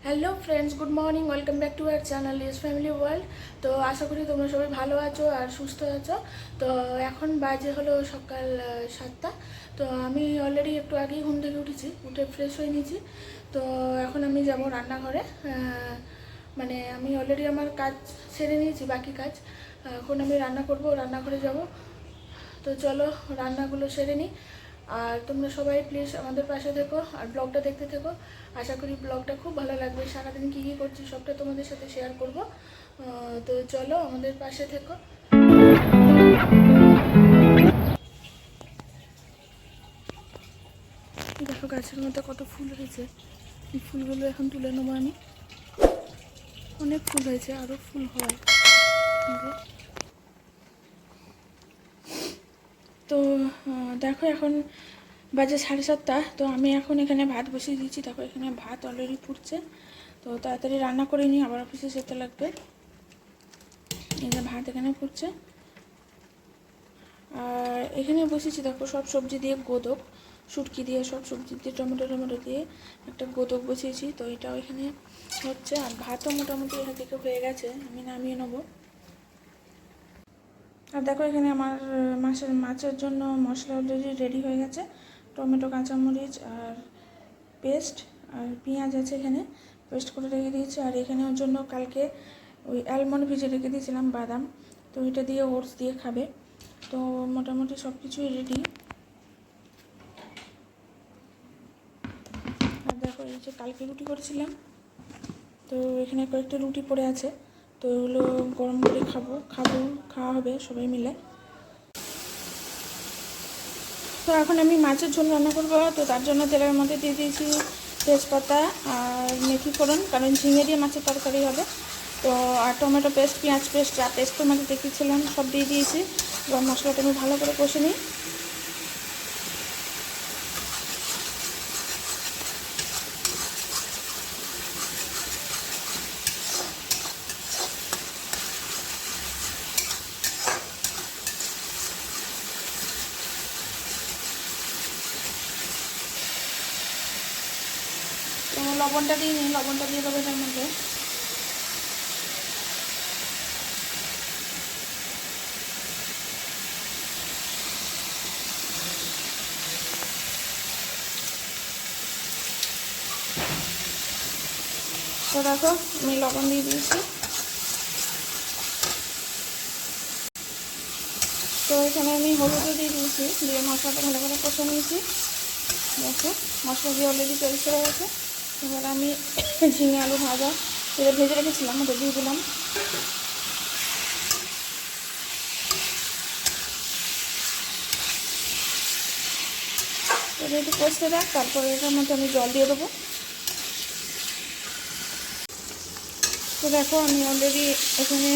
Hello friends, good morning. Welcome back to our channel is family world. তো আশা করি তোমরা সবাই ভালো আছো আর সুস্থ আছো। তো এখন বাজে হলো সকাল 7টা। তো আমি অলরেডি একটু আগেই ঘুম থেকে উঠে ফ্রেশ হয়ে নিয়েছি। তো এখন আমি যাব রান্নাঘরে। মানে আমি অলরেডি আমার কাজ সেরে নিয়েছি, বাকি কাজ। এখন আমি রান্না করব, রান্নাঘরে যাব। তো চলো রান্নাগুলো সেরে নিই। আর তোমরা সবাই প্লিজ আমাদের পাশে থেকো আর ব্লগটা দেখতে থেকো। আশা করি ব্লগটা খুব ভালো লাগবে। সারাদিন কী কী করছি সবটা তোমাদের সাথে শেয়ার করব। তো চলো আমাদের পাশে থেকো। দেখো গাছের মধ্যে কত ফুল হয়েছে। এই ফুলগুলো এখন তুলে নেবো আমি। অনেক ফুল হয়েছে, আরও ফুল হয়। তো দেখো এখন বাজে 7:30। তো আমি এখন এখানে ভাত বসিয়ে দিয়েছি। দেখো এখানে ভাত অলরেডি ফুটছে। তো তাড়াতাড়ি রান্না করে নিই, আবার অফিসে যেতে লাগবে। এই যে ভাত এখানে ফুটছে। আর এখানে বসেছি দেখো সব সবজি দিয়ে গোদক, শুটকি দিয়ে, সব সবজি দিয়ে, টমেটো টমেটো দিয়ে একটা গোদক বসিয়েছি। তো এটাও এখানে হচ্ছে। আর ভাতও মোটামুটি এখান থেকে হয়ে গেছে, আমি নামিয়ে নেবো। আর দেখো এখানে আমার মাছের জন্য মশলা অলরেডি রেডি হয়ে গেছে। টমেটো, কাঁচামরিচ আর পেস্ট আর পেঁয়াজ আছে এখানে, পেস্ট করে রেখে দিয়েছি। আর এখানে ওর জন্য কালকে ওই অ্যালমন্ড ভিজে রেখে দিয়েছিলাম, বাদাম। তো এটা দিয়ে ওটস দিয়ে খাবে। তো মোটামুটি সব কিছুই রেডি। আর দেখো এই যে কালকে রুটি করেছিলাম, তো এখানে কয়েকটা রুটি পড়ে আছে। তো এগুলো গরম করে খাওয়া হবে সবাই মিলে। তো এখন আমি মাছের ঝোল রান্না করবো। তো তার জন্য তেলের মধ্যে দিয়ে দিয়েছি তেজপাতা আর মেথি ফোড়ন, কারণ ঝিঙে দিয়ে মাছের তরকারি হবে। তো আর টমেটো পেস্ট, পেঁয়াজ পেস্ট, যা পেস্ট তোমাকে দেখিয়েছিলাম সব দিয়ে দিয়েছি। এবার মশলাটা আমি ভালো করে কষে নিই। তো লবণটা দিয়ে নিই, লবণটা দিয়ে দেবো এটার মধ্যে। তো দেখো আমি লবণ দিয়ে দিয়েছি। তো এখানে আমি হলুদও দিয়ে দিয়েছি, দিয়ে মশলাটা ভালো করে কষে নিয়েছি। দেখো মশলা দিয়ে অলরেডি তেল ছেড়ে গেছে। এবার আমি ঝিঙে আলু ভাজা তেলে ভেজে রেখেছিলাম, ওটা দিয়ে দিলাম। এটা একটু কষতে দেখ, তারপরে এটার মধ্যে আমি জল দিয়ে দেবো। তো দেখো আমি অলরেডি এখানে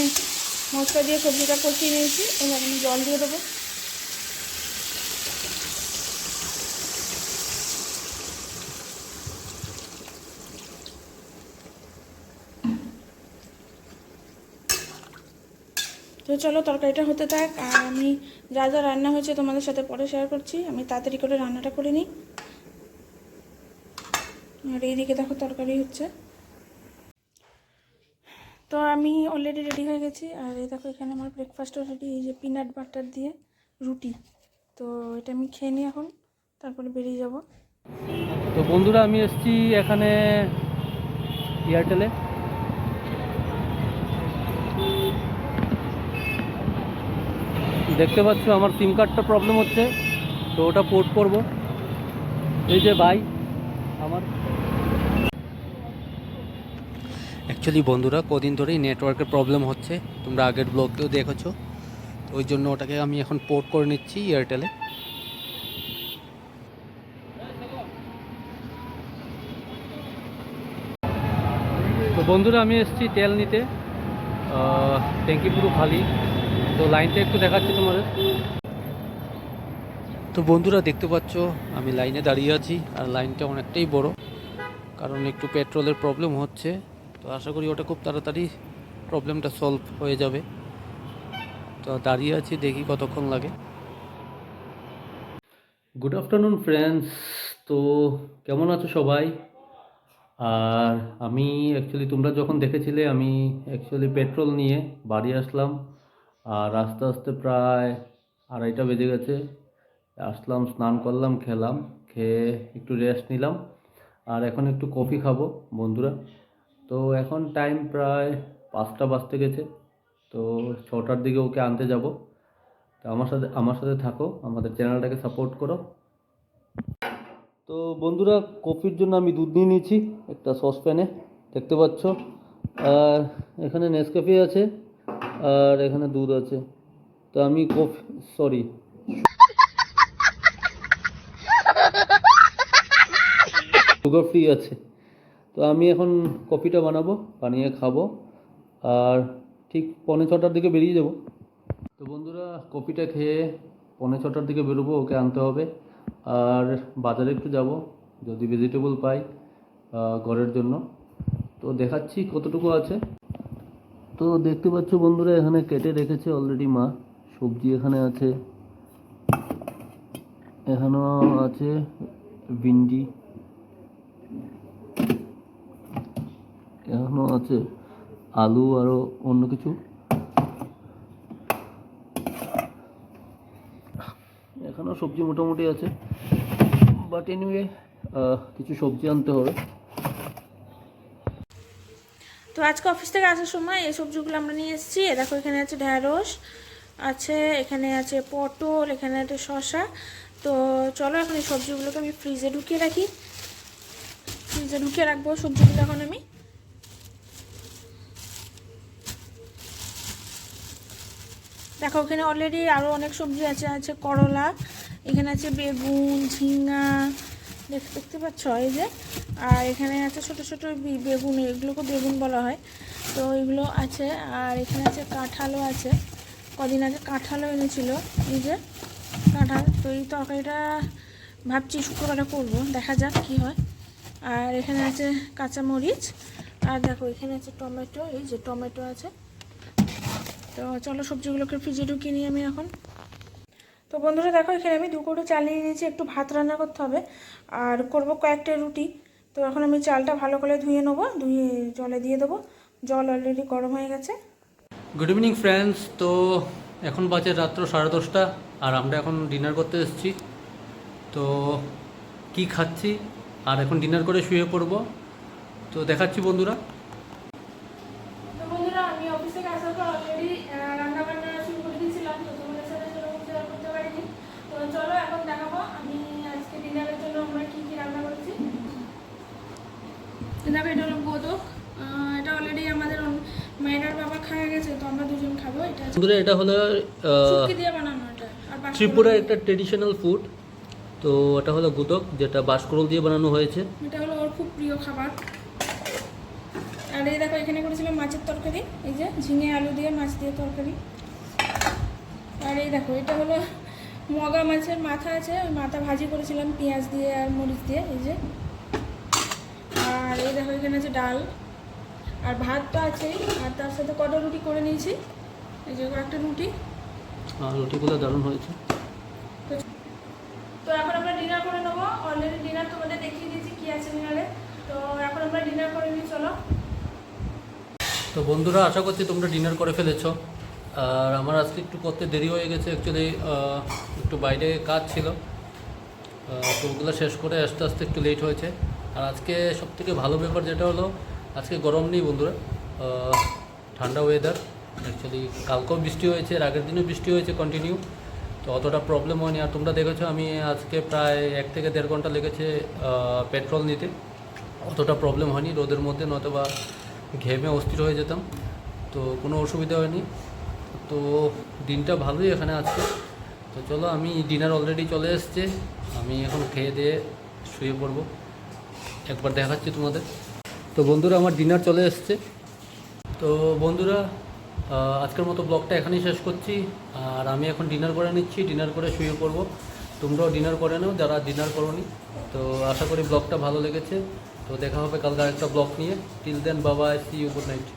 মশলা দিয়ে সবজিটা কষিয়ে নিয়েছি। এবার আমি জল দিয়ে দেবো। তো চলো তরকারিটা হতে থাক, আর আমি যা যা রান্না হয়েছে তোমাদের সাথে পরে শেয়ার করছি। আমি তাড়াতাড়ি করে রান্নাটা করে নিই। আর এইদিকে দেখো তরকারি হচ্ছে। তো আমি অলরেডি রেডি হয়ে গেছি। আর এই দেখো এখানে আমার ব্রেকফাস্টও রেডি, এই যে পিনাট বাটার দিয়ে রুটি। তো এটা আমি খেয়ে নিই এখন, তারপরে বেরিয়ে যাব। তো বন্ধুরা আমি এসেছি এখানে এয়ারটেলে। দেখতে পাচ্ছ আমার সিম কার্ডটা প্রবলেম হচ্ছে, তো ওটা পোর্ট করব। এই যে ভাই আমার অ্যাকচুয়ালি বন্ধুরা কদিন ধরেই নেটওয়ার্কের প্রবলেম হচ্ছে, তোমরা আগের ব্লগেও দেখেছো। ওই জন্য ওটাকে আমি এখন পোর্ট করে নিচ্ছি এয়ারটেলে। তো বন্ধুরা আমি এসেছি তেল নিতে, ট্যাঙ্কি পুরো খালি। তো লাইনটা একটু দেখাচ্ছি তোমাদের। তো বন্ধুরা দেখতে পাচ্ছ আমি লাইনে দাঁড়িয়ে আছি, আর লাইনটা অনেকটাই বড়, কারণ একটু পেট্রোলের প্রবলেম হচ্ছে। তো আশা করি ওটা খুব তাড়াতাড়ি প্রবলেমটা সলভ হয়ে যাবে। তো দাঁড়িয়ে আছি, দেখি কতক্ষণ লাগে। Good afternoon friends. তো কেমন আছো সবাই? আর আমি অ্যাকচুয়ালি তোমরা যখন দেখেছিলে আমি অ্যাকচুয়ালি পেট্রোল নিয়ে বাড়ি আসলাম, আর আস্তে আস্তে প্রায় 2:30 বেজে গেছে। আসলাম, স্নান করলাম, খেলাম, খেয়ে একটু রেস্ট নিলাম, আর এখন একটু কফি খাবো বন্ধুরা। তো এখন টাইম প্রায় 5টা বাজতে গেছে, তো 6টার দিকে ওকে আনতে যাব। তো আমার সাথে থাকো, আমাদের চ্যানেলটাকে সাপোর্ট করো। তো বন্ধুরা, কফির জন্য আমি দুধ নিয়ে নিয়েছি একটা সসপ্যানে, দেখতে পাচ্ছ। আর এখানে নেসক্যাফে আছে, আর এখানে দুধ আছে। তো আমি সুগার ফ্রি আছে। তো আমি এখন কফিটা বানাবো, বানিয়ে খাবো, আর ঠিক 5:45 দিকে বেরিয়ে যাব। তো বন্ধুরা, কফিটা খেয়ে 5:45 দিকে বেরোবো, ওকে আনতে হবে। আর বাজারে একটু যাব, যদি ভেজিটেবল পাই ঘরের জন্য। তো দেখাচ্ছি কতটুকু আছে। তো দেখতে পাচ্ছ বন্ধুরা, এখানে কেটে রেখেছে অলরেডি মা। সবজি এখানে আছে, এখানেও আছে ভিন্ডি, এখানেও আছে আলু, আরও অন্য কিছু। এখানেও সবজি মোটামুটি আছে, বাট এনিওয়ে কিছু সবজি আনতে হবে। তো আজকে অফিস থেকে আসার সময় এই সবজিগুলো আমরা নিয়ে এসেছি। দেখো, এখানে আছে ঢ্যাঁড়স আছে, এখানে আছে পটল, এখানে আছে শসা। তো চলো এখন এই সবজিগুলোকে আমি ফ্রিজে ঢুকিয়ে রাখি। ফ্রিজে ঢুকিয়ে রাখবো সবজিগুলো এখন আমি। দেখো, ওখানে অলরেডি আরও অনেক সবজি আছে। আছে করলা, এখানে আছে বেগুন, ঝিঙা, দেখতে পাচ্ছ এই যে। আর এখানে আছে ছোট ছোট বেগুন, এগুলোকে বেগুন বলা হয়। তো এগুলো আছে। আর এখানে আছে কাঁঠালও আছে, কদিন আগে কাঁঠালও এনেছিল, এই যে কাঁঠাল। তো এই তরকারিটা ভাবছি শুক্রবারে করবো, দেখা যাক কী হয়। আর এখানে আছে কাঁচামরিচ, আর দেখো এখানে আছে টমেটো, এই যে টমেটো আছে। তো চলো সবজিগুলোকে ফ্রিজে ঢুকিয়ে নিই আমি এখন। তো বন্ধুরা দেখো, এখানে আমি 2 কৌটো চাল নিয়ে নিয়েছি, একটু ভাত রান্না করতে হবে, আর করব কয়েকটা রুটি। তো এখন আমি চালটা ভালো করে ধুয়ে নেবো, ধুয়ে জলে দিয়ে দেবো। জল অলরেডি গরম হয়ে গেছে। Good evening friends. তো এখন বাজে রাত্র 10:30, আর আমরা এখন ডিনার করতে এসেছি। তো কি খাচ্ছি, আর এখন ডিনার করে শুয়ে পড়বো, তো দেখাচ্ছি বন্ধুরা। তো বন্ধুরা, আমি অফিস থেকে আসার পর অলরেডি রান্না বান্না শুরু করে দিয়েছিলাম, তো তোমাদের সাথে সেরকম শেয়ার করতে পারিনি। তো চলো এখন দেখাবো আমি আজকে ডিনারের জন্য আমরা কী কী রান্না করেছি। দেখো, এটা হলো গোদক। এটা অলরেডি আমাদের মায়ের বাবা খাওয়া গেছে, তো আমরা দুজন খাবো। এটা বন্ধুরা, এটা হলো শুটকি দিয়ে বানানো, এটা আর ত্রিপুরার একটা ট্রেডিশনাল ফুড। তো এটা হলো গুদক, যেটা বাঁশকুড়ুল দিয়ে বানানো হয়েছে। এটা হলো ওর খুব প্রিয় খাবার। আর এই দেখো, এখানে করেছিলাম মাছের তরকারি, এই যে ঝিঙে আলু দিয়ে মাছ দিয়ে তরকারি। আর এই দেখো, এটা হলো মগা মাছের মাথা আছে, ওই মাথা ভাজি করেছিলাম পেঁয়াজ দিয়ে আর মরিচ দিয়ে, এই যে। আর এই দেখো, এখানে আছে ডাল, আর ভাত তো আছেই, আর তার সাথে কটা রুটি করে নিয়েছি, এই যে একটা রুটি। আর রুটিগুলো দারুণ হয়েছে। তো এখন আমরা ডিনার করে নেবো। অলরেডি ডিনার তোমাদের দেখিয়ে দিয়েছি কী আছে ডিনারে। তো এখন আমরা ডিনার করে নিই, চলো। তো বন্ধুরা, আশা করছি তোমরা ডিনার করে ফেলেছো। আর আমার আজকে একটু করতে দেরি হয়ে গেছে, অ্যাকচুয়ালি একটু বাইরে কাজ ছিল, তো ওগুলো শেষ করে আস্তে আস্তে একটু লেট হয়েছে। আর আজকে সবথেকে ভালো ব্যাপার যেটা হলো, আজকে গরম নেই বন্ধুরা, ঠান্ডা ওয়েদার। অ্যাকচুয়ালি কালকেও বৃষ্টি হয়েছে, এর আগের দিনও বৃষ্টি হয়েছে কন্টিনিউ, তো অতটা প্রবলেম হয়নি। আর তোমরা দেখেছো আমি আজকে প্রায় 1 থেকে 1.5 ঘন্টা লেগেছে পেট্রোল নিতে, অতটা প্রবলেম হয়নি রোদের মধ্যে, নয়তো বা ঘেমে অস্থির হয়ে যেতাম। তো কোনো অসুবিধা হয়নি, তো দিনটা ভালোই এখানে আজকে। তো চলো, আমি ডিনার অলরেডি চলে এসছে, আমি এখন খেয়ে দিয়ে শুয়ে পড়বো, একবার দেখাচ্ছি তোমাদের। তো বন্ধুরা, আমার ডিনার চলে এসছে। তো বন্ধুরা, আজকের মতো ব্লগটা এখানেই শেষ করছি, আর আমি এখন ডিনার করে নিচ্ছি, ডিনার করে শুয়ে পড়বো। তোমরাও ডিনার করে নাও যারা ডিনার করোনি। তো আশা করি ব্লগটা ভালো লেগেছে। তো দেখা হবে কালকে আরেকটা ব্লগ নিয়ে। টিল দেন, বাবা, সি ইউ, গুড নাইট।